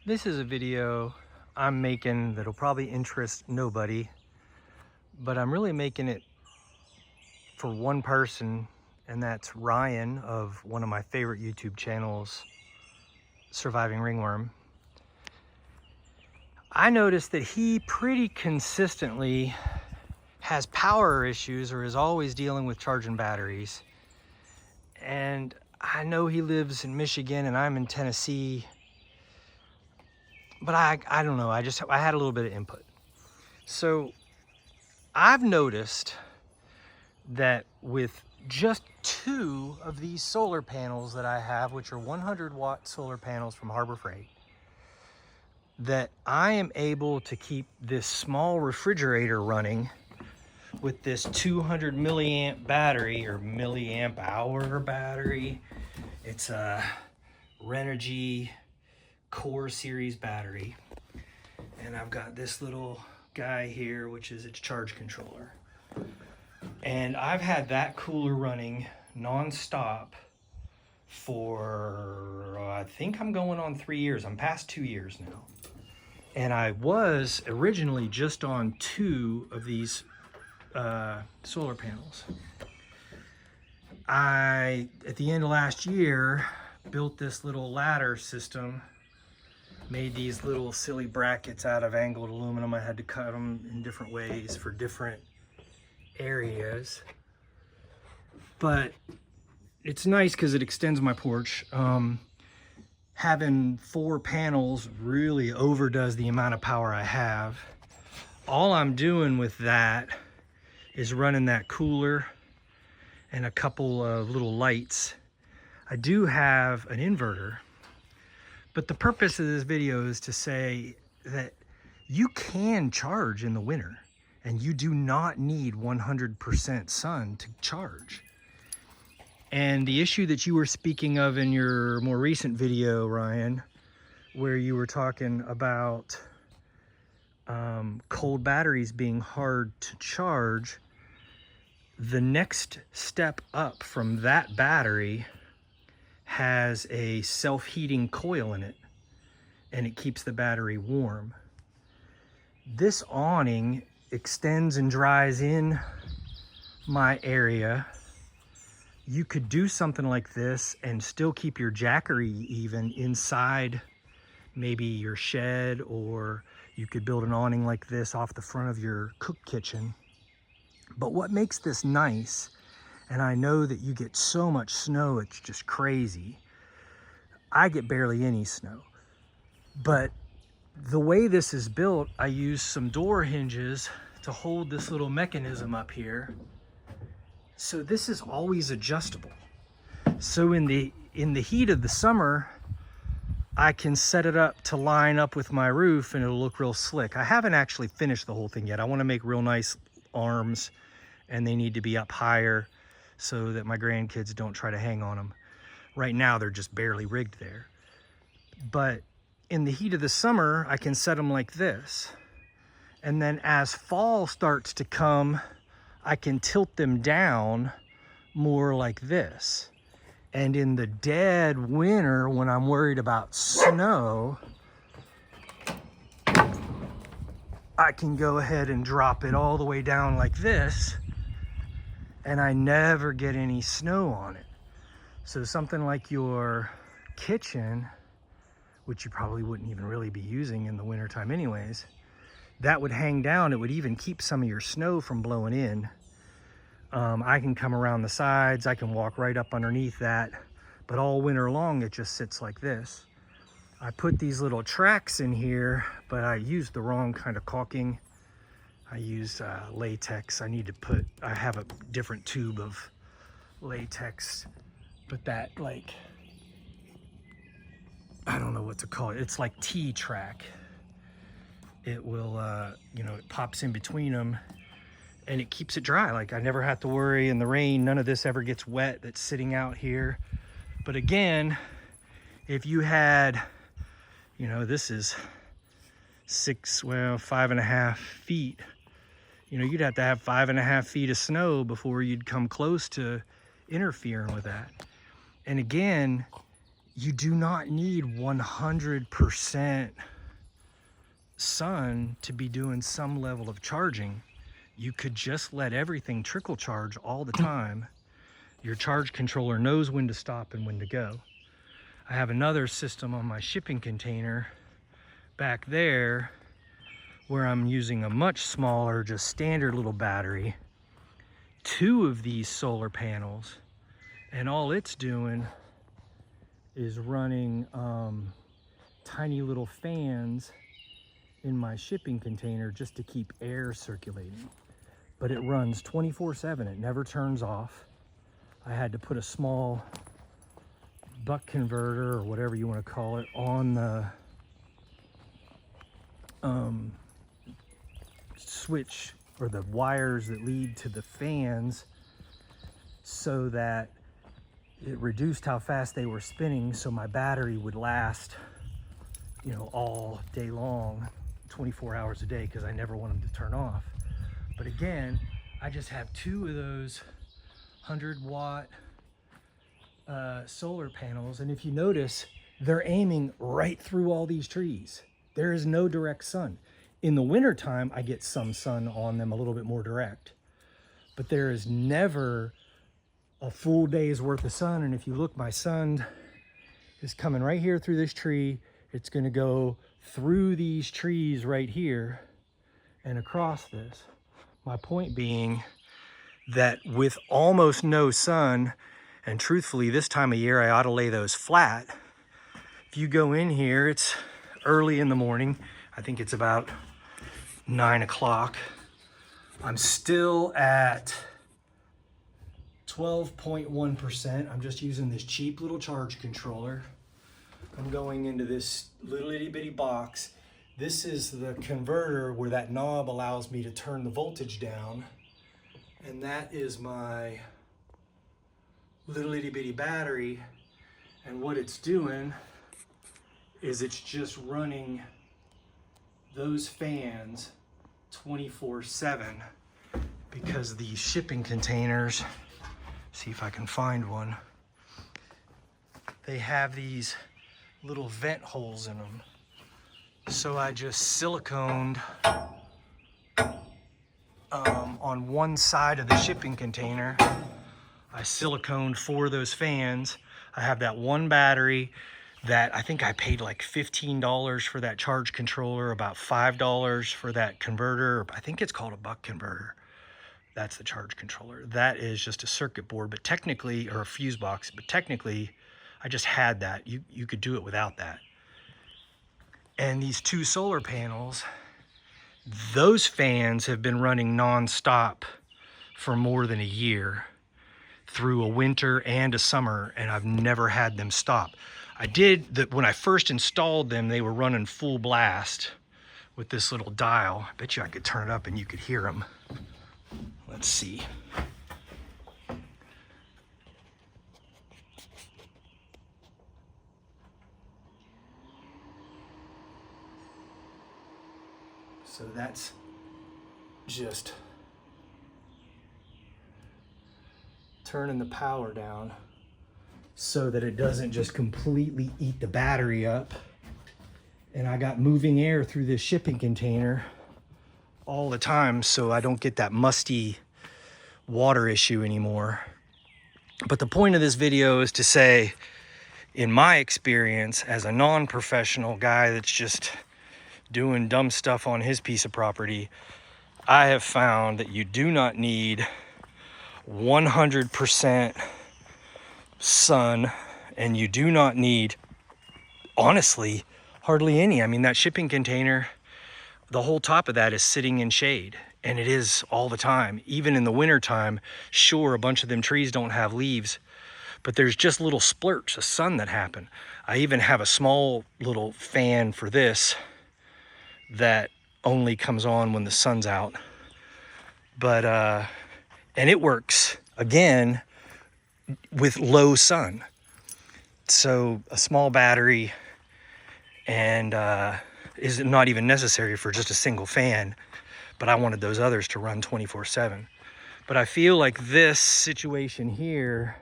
This is a video I'm making that'll probably interest nobody, but I'm really making it for one person, and that's Ryan of one of my favorite YouTube channels, Surviving Ringworm. I noticed that he pretty consistently has power issues or is always dealing with charging batteries. And I know he lives in Michigan and I'm in Tennessee, but I don't know, I had a little bit of input. So I've noticed that with just 2 of these solar panels that I have, which are 100-watt solar panels from Harbor Freight, that I am able to keep this small refrigerator running with this 200 milliamp battery, or milliamp hour battery. It's a Renogy Core Series battery. And I've got this little guy here, which is its charge controller. And I've had that cooler running non-stop for, I think I'm going on 3 years. I'm past 2 years now. And I was originally just on 2 of these solar panels. I, at the end of last year, built this little ladder system, made these little silly brackets out of angled aluminum. I had to cut them in different ways for different areas, but it's nice because it extends my porch. Having 4 panels really overdoes the amount of power I have. All I'm doing with that is running that cooler and a couple of little lights. I do have an inverter, but the purpose of this video is to say that you can charge in the winter and you do not need 100% sun to charge. And the issue that you were speaking of in your more recent video, Ryan, where you were talking about cold batteries being hard to charge, the next step up from that battery has a self-heating coil in it, and it keeps the battery warm. This awning extends and dries in my area. You could do something like this and still keep your Jackery even inside maybe your shed, or you could build an awning like this off the front of your cook kitchen. But what makes this nice, and I know that you get so much snow, it's just crazy. I get barely any snow. But the way this is built, I use some door hinges to hold this little mechanism up here. So this is always adjustable. So in the heat of the summer, I can set it up to line up with my roof and it'll look real slick. I haven't actually finished the whole thing yet. I want to make real nice arms, and they need to be up higher so that my grandkids don't try to hang on them. Right now, they're just barely rigged there. But in the heat of the summer, I can set them like this. And then as fall starts to come, I can tilt them down more like this. And in the dead winter, when I'm worried about snow, I can go ahead and drop it all the way down like this, and I never get any snow on it. So something like your kitchen, which you probably wouldn't even really be using in the wintertime anyways, that would hang down. It would even keep some of your snow from blowing in. I can come around the sides, I can walk right up underneath that, but all winter long it just sits like this. I put these little tracks in here, but I used the wrong kind of caulking. I used latex. I have a different tube of latex, but that, like, I don't know what to call it. It's like T-track. It will, it pops in between them and it keeps it dry. Like, I never have to worry in the rain. None of this ever gets wet that's sitting out here. But again, if you had, this is 5.5 feet. You'd have to have 5.5 feet of snow before you'd come close to interfering with that. And again, you do not need 100% sun to be doing some level of charging. You could just let everything trickle charge all the time. Your charge controller knows when to stop and when to go. I have another system on my shipping container back there where I'm using a much smaller, just standard little battery, 2 of these solar panels, and all it's doing is running tiny little fans in my shipping container just to keep air circulating. But it runs 24/7, it never turns off. I had to put a small buck converter or whatever you want to call it on the switch or the wires that lead to the fans so that it reduced how fast they were spinning, so my battery would last, you know, all day long, 24 hours a day, because I never want them to turn off. But again, I just have 2 of those 100-watt solar panels, and if you notice, they're aiming right through all these trees. There is no direct sun. In the wintertime, I get some sun on them, a little bit more direct, but there is never a full day's worth of sun. And if you look, my sun is coming right here through this tree. It's going to go through these trees right here and across this. My point being that with almost no sun, and truthfully, this time of year, I ought to lay those flat. If you go in here, it's early in the morning. I think it's about 9 o'clock. I'm still at 12.1%. I'm just using this cheap little charge controller. I'm going into this little itty bitty box. This is the converter where that knob allows me to turn the voltage down. And that is my little itty bitty battery. And what it's doing is it's just running those fans 24/7 because these shipping containers, see if I can find one, they have these little vent holes in them. So I just siliconed on one side of the shipping container. I siliconed 4 of those fans. I have that one battery that I think I paid like $15 for that charge controller, about $5 for that converter. I think it's called a buck converter. That's the charge controller. That is just a circuit board, but technically, or a fuse box, but technically I just had that. You could do it without that. And these 2 solar panels, those fans have been running non-stop for more than a year through a winter and a summer, and I've never had them stop. I did that when I first installed them, they were running full blast with this little dial. I bet you I could turn it up and you could hear them. Let's see. So that's just turning the power down so that it doesn't just completely eat the battery up. And I got moving air through this shipping container all the time so I don't get that musty water issue anymore. But the point of this video is to say, in my experience as a non-professional guy that's just doing dumb stuff on his piece of property, I have found that you do not need 100% sun, and you do not need, honestly, hardly any. I mean, that shipping container, the whole top of that is sitting in shade, and it is all the time. Even in the winter time, sure, a bunch of them trees don't have leaves, but there's just little splurts of sun that happen. I even have a small little fan for this that only comes on when the sun's out. But, and it works, again, with low sun. So a small battery and is not even necessary for just a single fan, but I wanted those others to run 24/7. But I feel like this situation here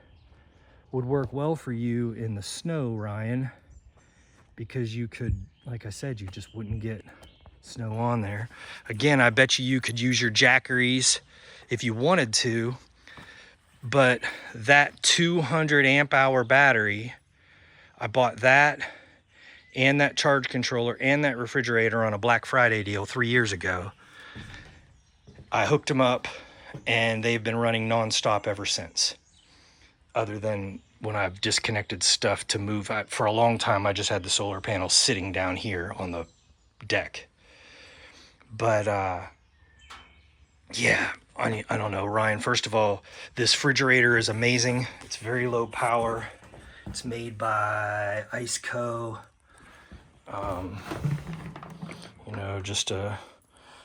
would work well for you in the snow, Ryan, because you could, like I said, you just wouldn't get snow on there. Again, I bet you could use your Jackeries if you wanted to, but that 200 amp hour battery, I bought that and that charge controller and that refrigerator on a Black Friday deal 3 years ago. I hooked them up and they've been running nonstop ever since. Other than when I've disconnected stuff to move. For a long time, I just had the solar panel sitting down here on the deck. But yeah, I don't know, Ryan. First of all, this refrigerator is amazing. It's very low power. It's made by Iceco. You know, just a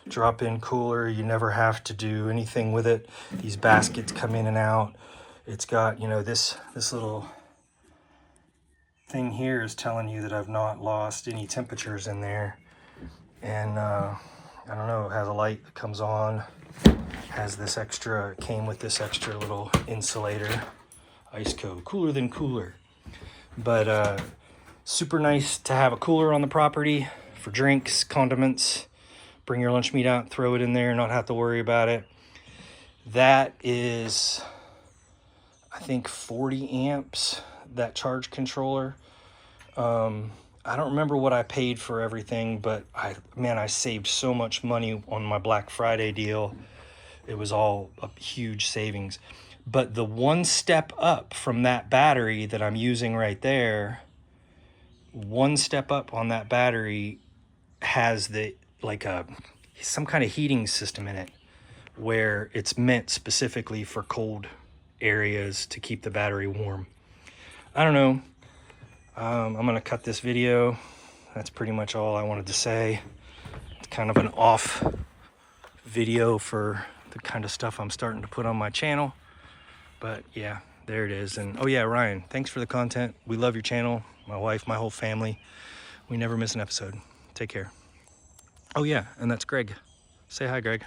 drop-in cooler. You never have to do anything with it. These baskets come in and out. It's got, you know, this little thing here is telling you that I've not lost any temperatures in there. And I don't know, it has a light that comes on. Has this extra, came with this extra little insulator. Iceco, cooler than cooler. But super nice to have a cooler on the property for drinks, condiments. Bring your lunch meat out, throw it in there, not have to worry about it. That is, I think, 40 amps, that charge controller. I don't remember what I paid for everything, but I saved so much money on my Black Friday deal. It was all a huge savings. But the one step up from that battery that I'm using right there, one step up on that battery has some kind of heating system in it where it's meant specifically for cold areas to keep the battery warm. I don't know. I'm gonna cut this video. That's pretty much all I wanted to say. It's kind of an off video for the kind of stuff I'm starting to put on my channel. But yeah, there it is. And oh yeah, Ryan, thanks for the content. We love your channel. My wife, my whole family. We never miss an episode. Take care. Oh yeah, and that's Greg. Say hi, Greg.